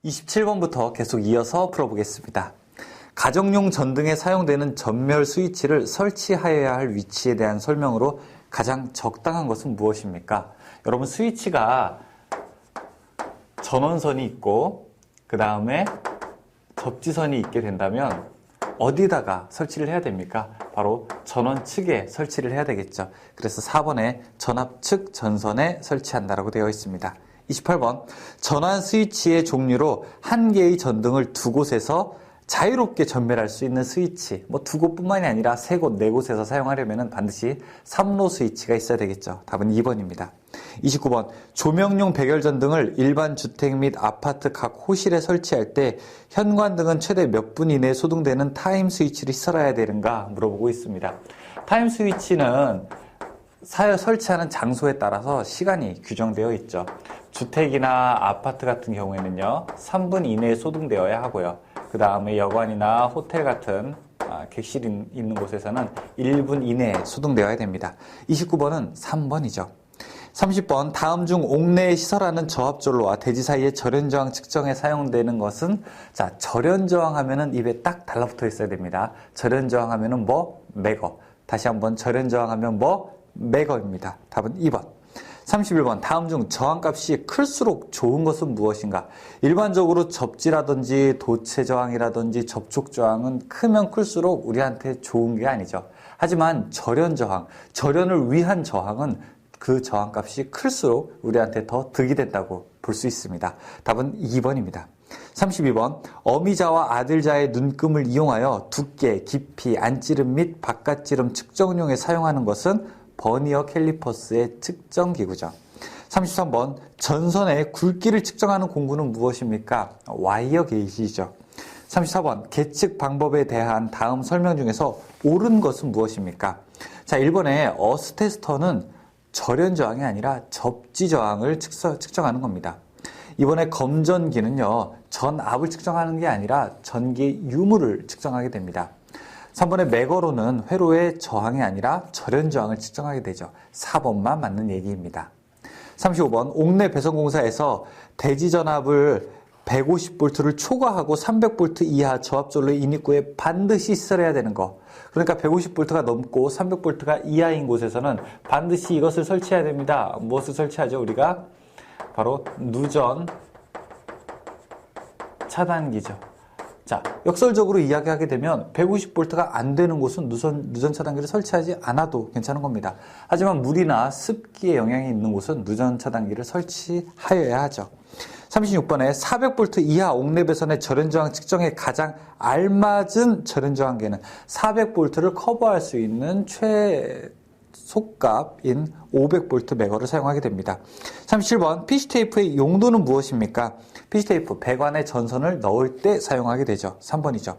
27번부터 계속 이어서 풀어보겠습니다. 가정용 전등에 사용되는 전멸 스위치를 설치하여야 할 위치에 대한 설명으로 가장 적당한 것은 무엇입니까? 여러분, 스위치가 전원선이 있고 그 다음에 접지선이 있게 된다면 어디다가 설치를 해야 됩니까? 바로 전원 측에 설치를 해야 되겠죠. 그래서 4번에 전압 측 전선에 설치한다라고 되어 있습니다. 28번, 전환 스위치의 종류로 한 개의 전등을 두 곳에서 자유롭게 전멸할 수 있는 스위치, 두 곳뿐만이 아니라 세 곳, 네 곳에서 사용하려면 반드시 3로 스위치가 있어야 되겠죠. 답은 2번입니다. 29번, 조명용 백열전등을 일반 주택 및 아파트 각 호실에 설치할 때 현관등은 최대 몇 분 이내에 소등되는 타임 스위치를 설해야 되는가 물어보고 있습니다. 타임 스위치는 설치하는 장소에 따라서 시간이 규정되어 있죠. 주택이나 아파트 같은 경우에는요, 3분 이내에 소등되어야 하고요. 그 다음에 여관이나 호텔 같은 객실이 있는 곳에서는 1분 이내에 소등되어야 됩니다. 29번은 3번이죠. 30번, 다음 중 옥내에 시설하는 저압전로와 대지 사이의 절연저항 측정에 사용되는 것은, 자, 절연저항 하면은 입에 딱 달라붙어 있어야 됩니다. 절연저항 하면은 매거. 다시 한번 절연저항 하면 매거입니다. 답은 2번. 31번, 다음 중 저항값이 클수록 좋은 것은 무엇인가? 일반적으로 접지라든지 도체 저항이라든지 접촉 저항은 크면 클수록 우리한테 좋은 게 아니죠. 하지만 절연 저항, 절연을 위한 저항은 그 저항값이 클수록 우리한테 더 득이 된다고 볼 수 있습니다. 답은 2번입니다. 32번, 어미자와 아들자의 눈금을 이용하여 두께, 깊이, 안찌름 및 바깥찌름 측정용에 사용하는 것은 버니어 캘리퍼스의 측정 기구죠. 33번, 전선의 굵기를 측정하는 공구는 무엇입니까? 와이어 게이지죠. 34번, 계측 방법에 대한 다음 설명 중에서 옳은 것은 무엇입니까? 자, 1번의 어스 테스터는 절연 저항이 아니라 접지 저항을 측정하는 겁니다. 이번에 검전기는요, 전압을 측정하는 게 아니라 전기의 유무를 측정하게 됩니다. 3번의 매거로는 회로의 저항이 아니라 절연 저항을 측정하게 되죠. 4번만 맞는 얘기입니다. 35번, 옥내 배선공사에서 대지 전압을 150V를 초과하고 300V 이하 저압전로의 인입구에 반드시 시설해야 되는 거. 그러니까 150V가 넘고 300V가 이하인 곳에서는 반드시 이것을 설치해야 됩니다. 무엇을 설치하죠? 우리가 바로 누전 차단기죠. 자, 역설적으로 이야기하게 되면 150V가 안 되는 곳은 누전 차단기를 설치하지 않아도 괜찮은 겁니다. 하지만 물이나 습기의 영향이 있는 곳은 누전 차단기를 설치하여야 하죠. 36번에 400V 이하 옥내 배선의 절연 저항 측정에 가장 알맞은 절연 저항계는 400V를 커버할 수 있는 최소값인 500V 매거를 사용하게 됩니다. 37번, 피시테이프의 용도는 무엇입니까? 피시테이프, 배관에 전선을 넣을 때 사용하게 되죠. 3번이죠.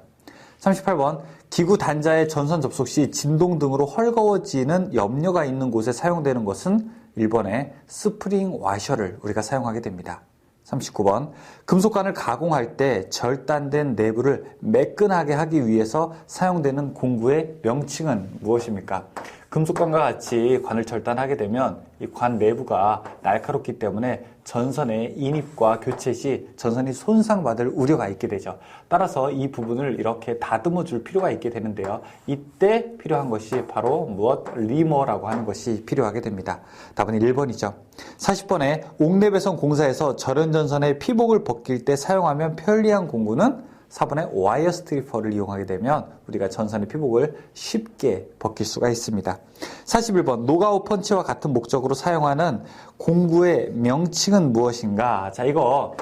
38번, 기구 단자의 전선 접속 시 진동 등으로 헐거워지는 염료가 있는 곳에 사용되는 것은 1번의 스프링 와셔를 우리가 사용하게 됩니다. 39번, 금속관을 가공할 때 절단된 내부를 매끈하게 하기 위해서 사용되는 공구의 명칭은 무엇입니까? 금속관과 같이 관을 절단하게 되면 이 관 내부가 날카롭기 때문에 전선의 인입과 교체 시 전선이 손상받을 우려가 있게 되죠. 따라서 이 부분을 이렇게 다듬어 줄 필요가 있게 되는데요. 이때 필요한 것이 바로 리머라고 하는 것이 필요하게 됩니다. 답은 1번이죠. 40번에 옥내배선 공사에서 절연전선의 피복을 벗길 때 사용하면 편리한 공구는 4번의 와이어 스트리퍼를 이용하게 되면 우리가 전선의 피복을 쉽게 벗길 수가 있습니다. 41번, 노가우 펀치와 같은 목적으로 사용하는 공구의 명칭은 무엇인가? 자, 이거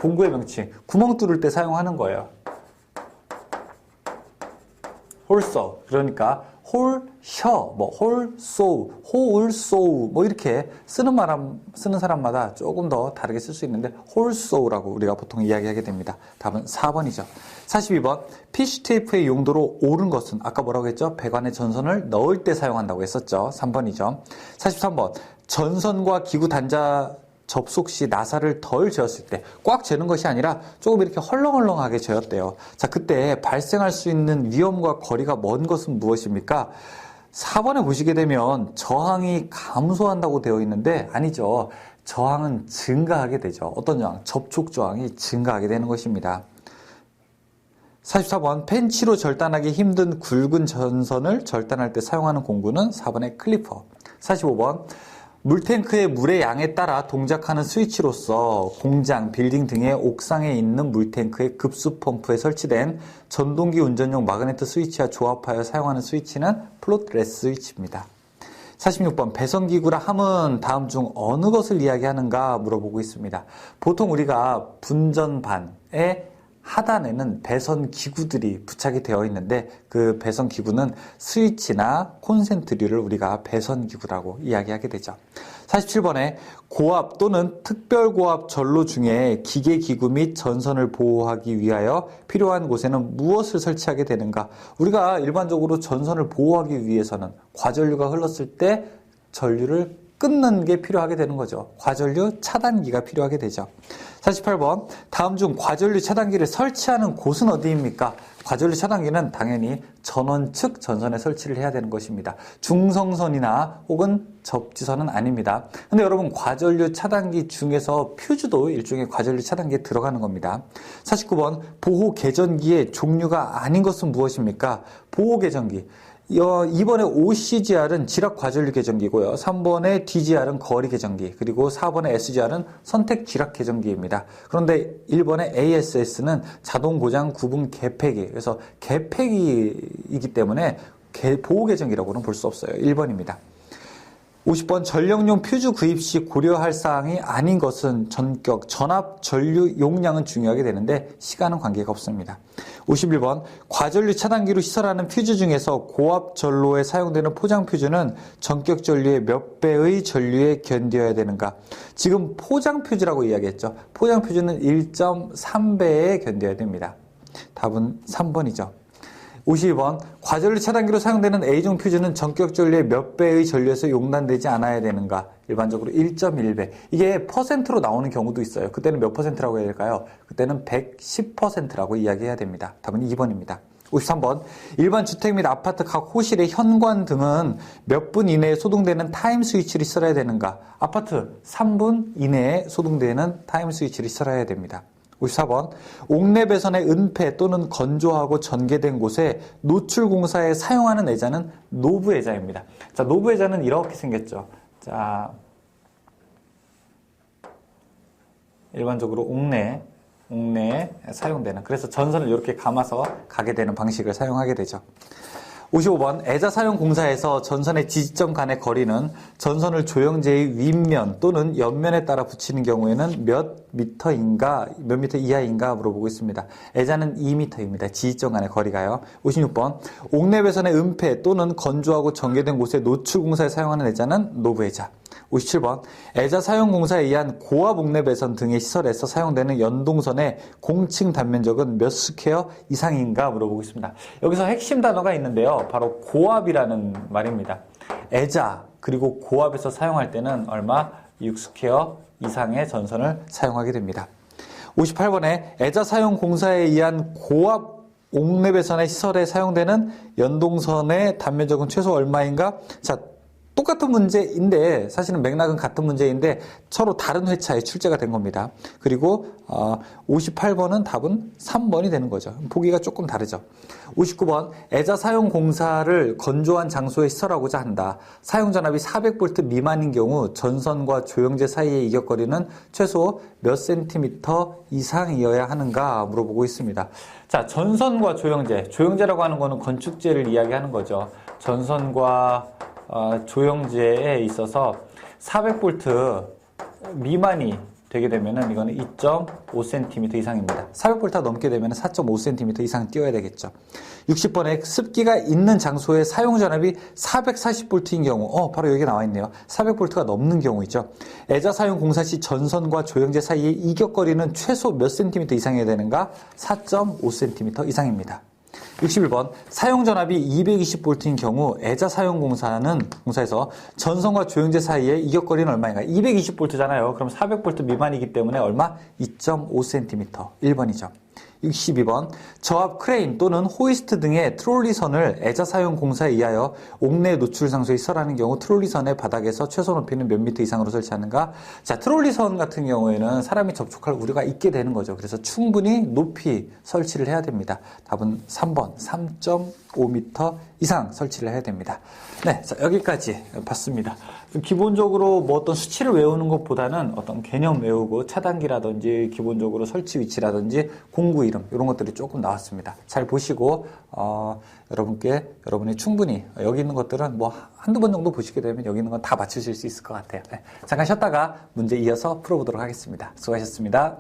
공구의 명칭, 구멍 뚫을 때 사용하는 거예요. 홀서, 그러니까 홀셔, 홀소우, 호울소우, 이렇게 쓰는 사람마다 조금 더 다르게 쓸 수 있는데 홀소우라고 우리가 보통 이야기하게 됩니다. 답은 4번이죠. 42번, 피시테이프의 용도로 옳은 것은 아까 뭐라고 했죠? 배관에 전선을 넣을 때 사용한다고 했었죠. 3번이죠. 43번, 전선과 기구 단자 접속 시 나사를 덜 재었을 때 꽉 재는 것이 아니라 조금 이렇게 헐렁헐렁하게 재었대요. 자, 그때 발생할 수 있는 위험과 거리가 먼 것은 무엇입니까? 4번에 보시게 되면 저항이 감소한다고 되어 있는데 아니죠. 저항은 증가하게 되죠. 어떤 저항? 접촉 저항이 증가하게 되는 것입니다. 44번 펜치로 절단하기 힘든 굵은 전선을 절단할 때 사용하는 공구는 4번의 클리퍼. 45번 물탱크의 물의 양에 따라 동작하는 스위치로서 공장, 빌딩 등의 옥상에 있는 물탱크의 급수 펌프에 설치된 전동기 운전용 마그네트 스위치와 조합하여 사용하는 스위치는 플롯레스 스위치입니다. 46번 배선기구라 함은 다음 중 어느 것을 이야기하는가 물어보고 있습니다. 보통 우리가 분전반에 하단에는 배선 기구들이 부착이 되어 있는데 그 배선 기구는 스위치나 콘센트류를 우리가 배선 기구라고 이야기하게 되죠. 47번에 고압 또는 특별고압 전로 중에 기계 기구 및 전선을 보호하기 위하여 필요한 곳에는 무엇을 설치하게 되는가? 우리가 일반적으로 전선을 보호하기 위해서는 과전류가 흘렀을 때 전류를 끊는 게 필요하게 되는 거죠. 과전류 차단기가 필요하게 되죠. 48번 다음 중 과전류 차단기를 설치하는 곳은 어디입니까? 과전류 차단기는 당연히 전원 측 전선에 설치를 해야 되는 것입니다. 중성선이나 혹은 접지선은 아닙니다. 근데 여러분 과전류 차단기 중에서 퓨즈도 일종의 과전류 차단기에 들어가는 겁니다. 49번 보호 개전기의 종류가 아닌 것은 무엇입니까? 보호 개전기 2번의 OCGR은 지락 과전류 개전기고요. 3번의 DGR은 거리 개전기, 그리고 4번의 SGR은 선택 지락 개전기입니다. 그런데 1번의 ASS는 자동 고장 구분 개폐기, 그래서 개폐기이기 때문에 보호 개전기라고는 볼 수 없어요. 1번입니다. 50번 전력용 퓨즈 구입 시 고려할 사항이 아닌 것은 전격, 전압, 전류 용량은 중요하게 되는데 시간은 관계가 없습니다. 51번 과전류 차단기로 시설하는 퓨즈 중에서 고압 전로에 사용되는 포장 퓨즈는 전격 전류의 몇 배의 전류에 견뎌야 되는가? 지금 포장 퓨즈라고 이야기했죠. 포장 퓨즈는 1.3배에 견뎌야 됩니다. 답은 3번이죠. 52번 과전류 차단기로 사용되는 A종 퓨즈는 전격 전류의 몇 배의 전류에서 용단되지 않아야 되는가? 일반적으로 1.1배. 이게 퍼센트로 나오는 경우도 있어요. 그때는 몇 퍼센트라고 해야 될까요? 그때는 110%라고 이야기해야 됩니다. 답은 2번입니다. 53번 일반 주택 및 아파트 각 호실의 현관 등은 몇 분 이내에 소등되는 타임 스위치를 시설해야 되는가? 아파트 3분 이내에 소등되는 타임 스위치를 시설해야 됩니다. 54번 옥내 배선의 은폐 또는 건조하고 전개된 곳에 노출 공사에 사용하는 애자는 노브 애자입니다. 자, 노브 애자는 이렇게 생겼죠. 자, 일반적으로 옥내에 사용되는, 그래서 전선을 이렇게 감아서 가게 되는 방식을 사용하게 되죠. 55번 애자 사용 공사에서 전선의 지지점 간의 거리는 전선을 조영제의 윗면 또는 옆면에 따라 붙이는 경우에는 몇 미터 이하인가 물어보고 있습니다. 애자는 2m입니다. 지지점 간의 거리가요. 56번 옥내 배선의 은폐 또는 건조하고 전개된 곳에 노출 공사에 사용하는 애자는 노브 애자. 57번 애자 사용 공사에 의한 고압 옥내 배선 등의 시설에서 사용되는 연동선의 공층 단면적은 몇 스퀘어 이상인가 물어보고 있습니다. 여기서 핵심 단어가 있는데요. 바로 고압이라는 말입니다. 애자 그리고 고압에서 사용할 때는 얼마? 6스퀘어 이상의 전선을 사용하게 됩니다. 58번에 애자 사용 공사에 의한 고압 옥내 배선의 시설에 사용되는 연동선의 단면적은 최소 얼마인가? 자, 똑같은 문제인데 사실은 맥락은 같은 문제인데 서로 다른 회차에 출제가 된 겁니다. 그리고 58번은 답은 3번이 되는 거죠. 보기가 조금 다르죠. 59번 애자 사용 공사를 건조한 장소에 시설하고자 한다. 사용 전압이 400V 미만인 경우 전선과 조영제 사이의 이격거리는 최소 몇 센티미터 이상이어야 하는가 물어보고 있습니다. 자, 전선과 조영제라고 하는 거는 건축재를 이야기하는 거죠. 전선과 조영제에 있어서 400V 미만이 되게 되면은 이거는 2.5cm 이상입니다. 400V가 넘게 되면 4.5cm 이상 띄워야 되겠죠. 60번에 습기가 있는 장소의 사용 전압이 440V인 경우, 바로 여기 나와 있네요. 400V가 넘는 경우이죠. 애자 사용 공사 시 전선과 조영제 사이의 이격거리는 최소 몇 cm 이상이어야 되는가? 4.5cm 이상입니다. 61번 사용 전압이 220V인 경우 애자 사용 공사에서 전선과 조영제 사이의 이격거리는 얼마인가? 220V잖아요. 그럼 400V 미만이기 때문에 얼마? 2.5cm. 1번이죠. 62번. 저압 크레인 또는 호이스트 등의 트롤리선을 애자 사용 공사에 의하여 옥내 노출 상소에 설하는 경우 트롤리선의 바닥에서 최소 높이는 몇 미터 이상으로 설치하는가? 자, 트롤리선 같은 경우에는 사람이 접촉할 우려가 있게 되는 거죠. 그래서 충분히 높이 설치를 해야 됩니다. 답은 3번 3.5m 이상 설치를 해야 됩니다. 네, 자, 여기까지 봤습니다. 기본적으로 뭐 어떤 수치를 외우는 것보다는 어떤 개념 외우고 차단기라든지 기본적으로 설치 위치라든지 공구 이름 이런 것들이 조금 나왔습니다. 잘 보시고 여러분이 충분히 여기 있는 것들은 뭐 한두 번 정도 보시게 되면 여기 있는 건 다 맞추실 수 있을 것 같아요. 네, 잠깐 쉬었다가 문제 이어서 풀어보도록 하겠습니다. 수고하셨습니다.